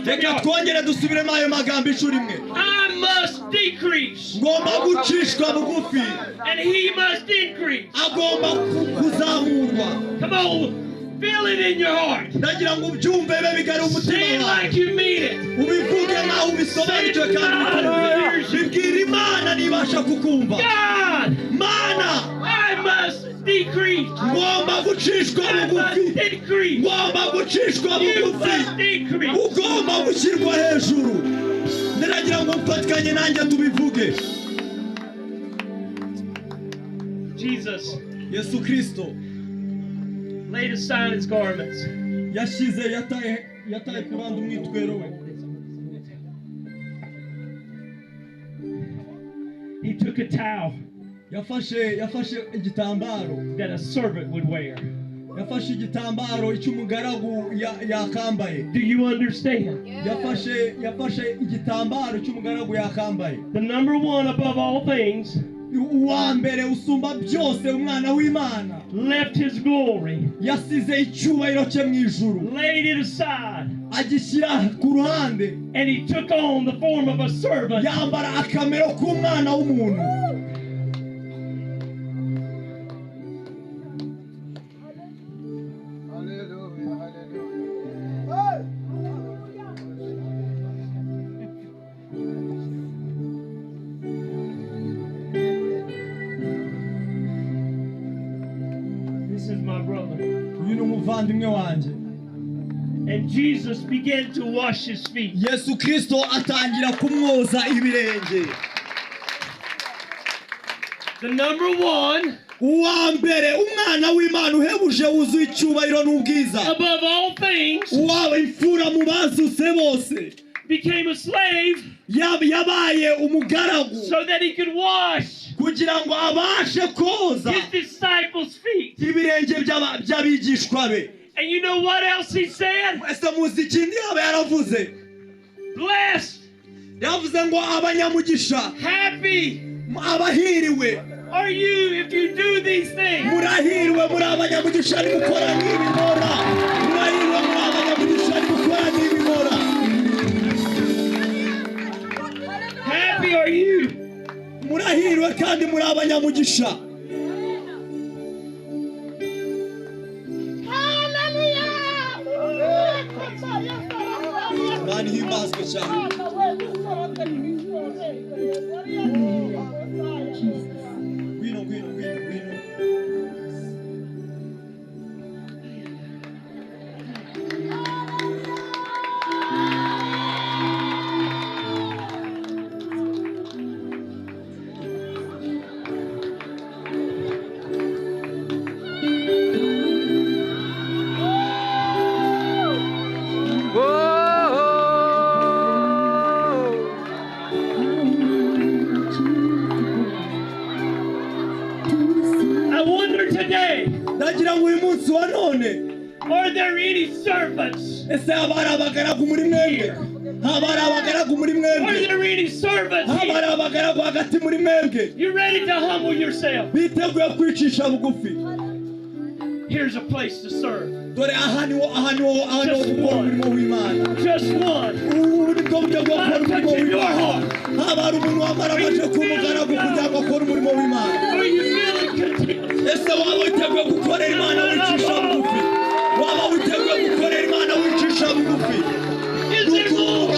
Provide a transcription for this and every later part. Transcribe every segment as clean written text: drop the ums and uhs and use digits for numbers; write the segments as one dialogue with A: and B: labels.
A: down from your I must decrease. And he must increase. Come on. Feel it in your heart. Say it like you mean it. God, I must decrease. I must decrease. You must decrease. Jesus.
B: Yesu Kristo
A: laid aside his garments. He took a towel that a servant would wear. Do you understand? The number one above all things left his glory, laid it aside, and he took on the form of a servant. And Jesus began to wash his feet.
B: Yesu Kristo atangira kumwoza ibirenge.
A: The number one,
B: uwa mbere umwana w'Imana uhebuje wuzuye icyubahiro n'ubwiza,
A: above all things,
B: uwa imfura mu bazuse bose,
A: became a slave,
B: yabaye umugaragu,
A: so that he could wash
B: kugira ngo abashe koza
A: his disciples' feet.
B: ibirenge by'abigishwa be.
A: And you know what else he said?
B: Blessed
A: happy are you if you do these things. Happy are you.
B: Imana ihimbazwe cyane. Ngwino.
A: Are there any servants? Are there any servants here? You ready to humble yourself? Here's a place to serve. Just one. I'm touching your heart. Are you feeling content? Is there more?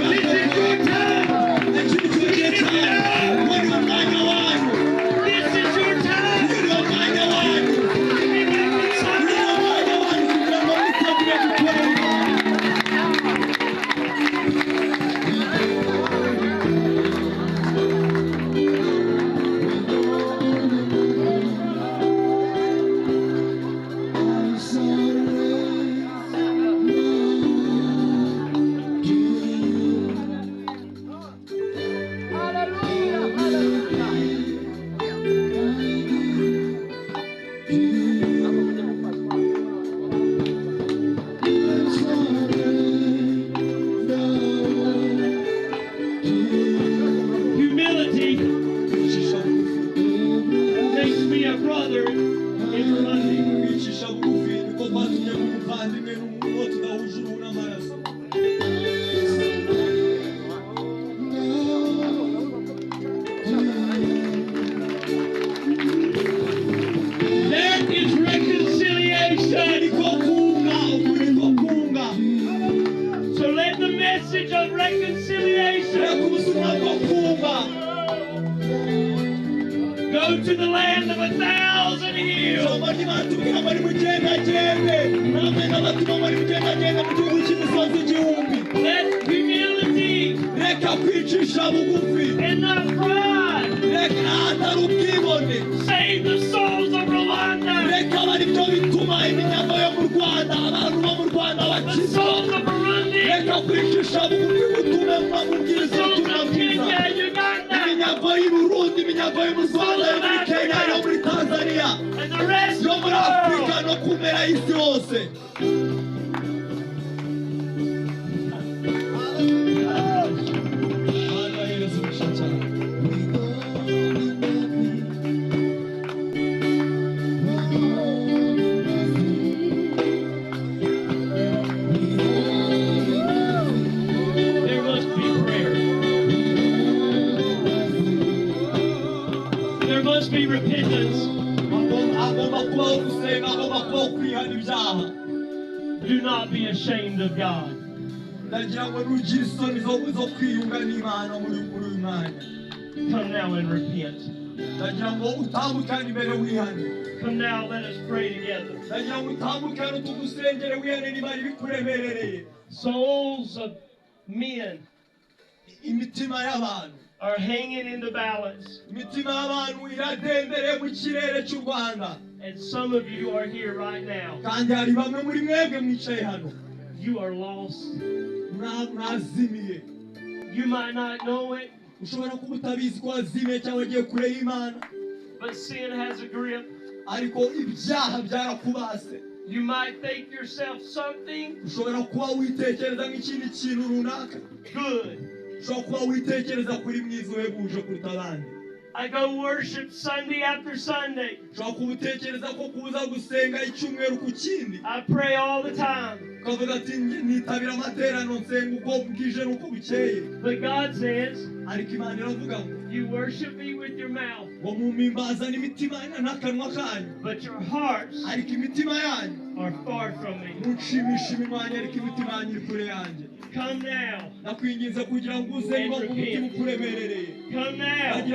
A: This is reconciliation. Go to the land of 1,000 hills. Let humility and not pride save the souls of Rwanda. The souls of Burundi. The souls of Kenya, Uganda. The souls of Africa. And the rest of the world. Be repentance. Do not be ashamed of God. Come now and repent. Come now, let us pray together. Souls of men are hanging in the balance. And some of you are here right now. You are lost. You might not know it, but sin has a grip. You might think yourself something good. I go worship Sunday after Sunday. I pray all the time. But God says, you worship me with your mouth, but your hearts are far from me. Come now and repent. Come now and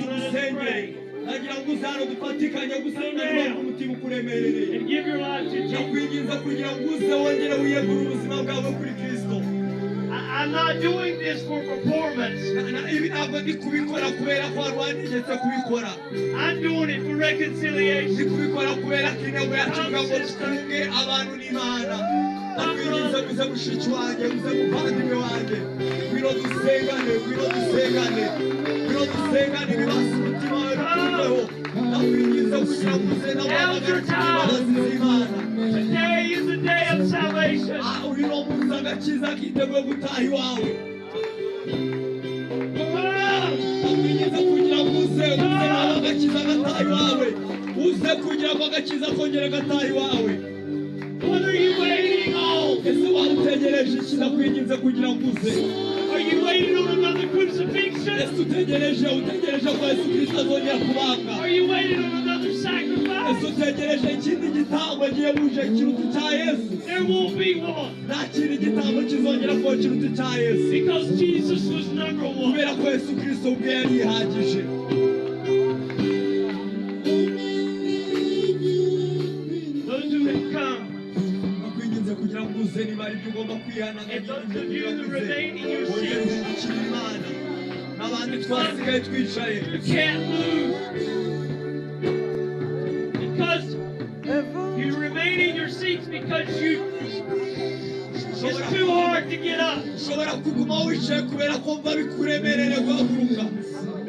A: let us pray. And give your life to Jesus. I'm not doing this for performance. I'm doing it for reconciliation. Now's your time. Today is the day of salvation. What are you waiting on? Are you waiting on another crucifixion? Are you waiting on another sacrifice? There won't be one. Because Jesus was number one. Those who have come, and those of you who remain in your sins, you can't move. Because you remain in your seats because it's too hard to get up.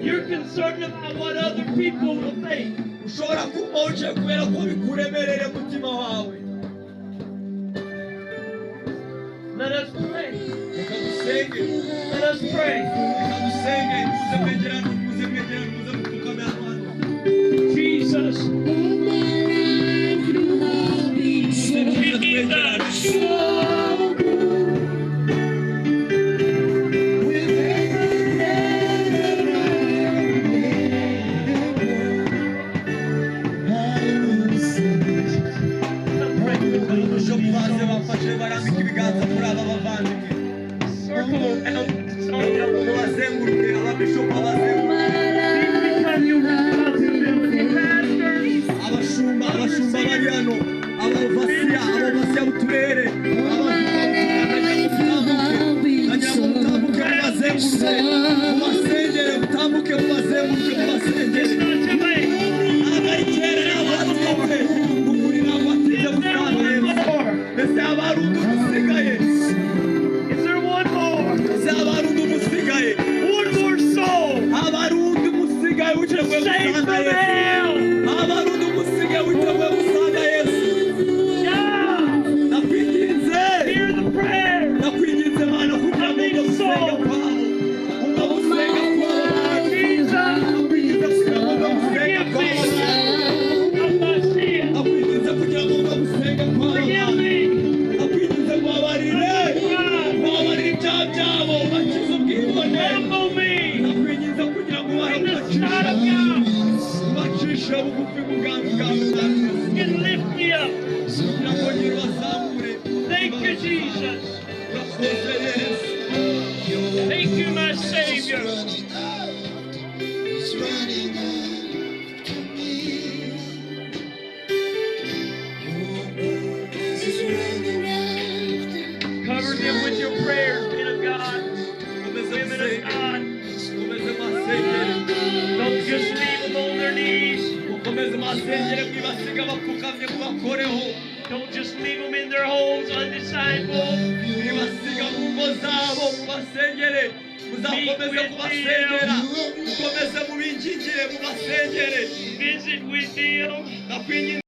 A: You're concerned about what other people will think. Let us pray. Let us pray. Jesus. Circle mubazenguruke ababishumba abashumba bari hano abavasiya b'uturere mubasengere mutambuke mubazenguruke mubasengere agayikere n'abatinde mugurira abatinde musange ese abarundi musigaye abarundi musigaye abarundi musigaye witeguye gusanga Yesu abarundi musigaye witeguye gusanga Yesu nakwinginze Mana kugira ngo gusenga kwawe ugabusenga kwawe nakwinginze kugira ngo gusenga kwawe nakwinginze kugira ngo gusenga kwawe nakwinginze kubabarire ibyaha byabo bakize ubwibone nakwinginze kugira ngo bacishe bugufi mu bwami bwawe kugira ngo nyir'ubazamure.
C: Thank you, Jesus. Thank you, my Savior. Cover them with your prayers, men of God, women of God. Don't just leave them on their knees. Don't just leave them in their homes undiscipled. Visit with them.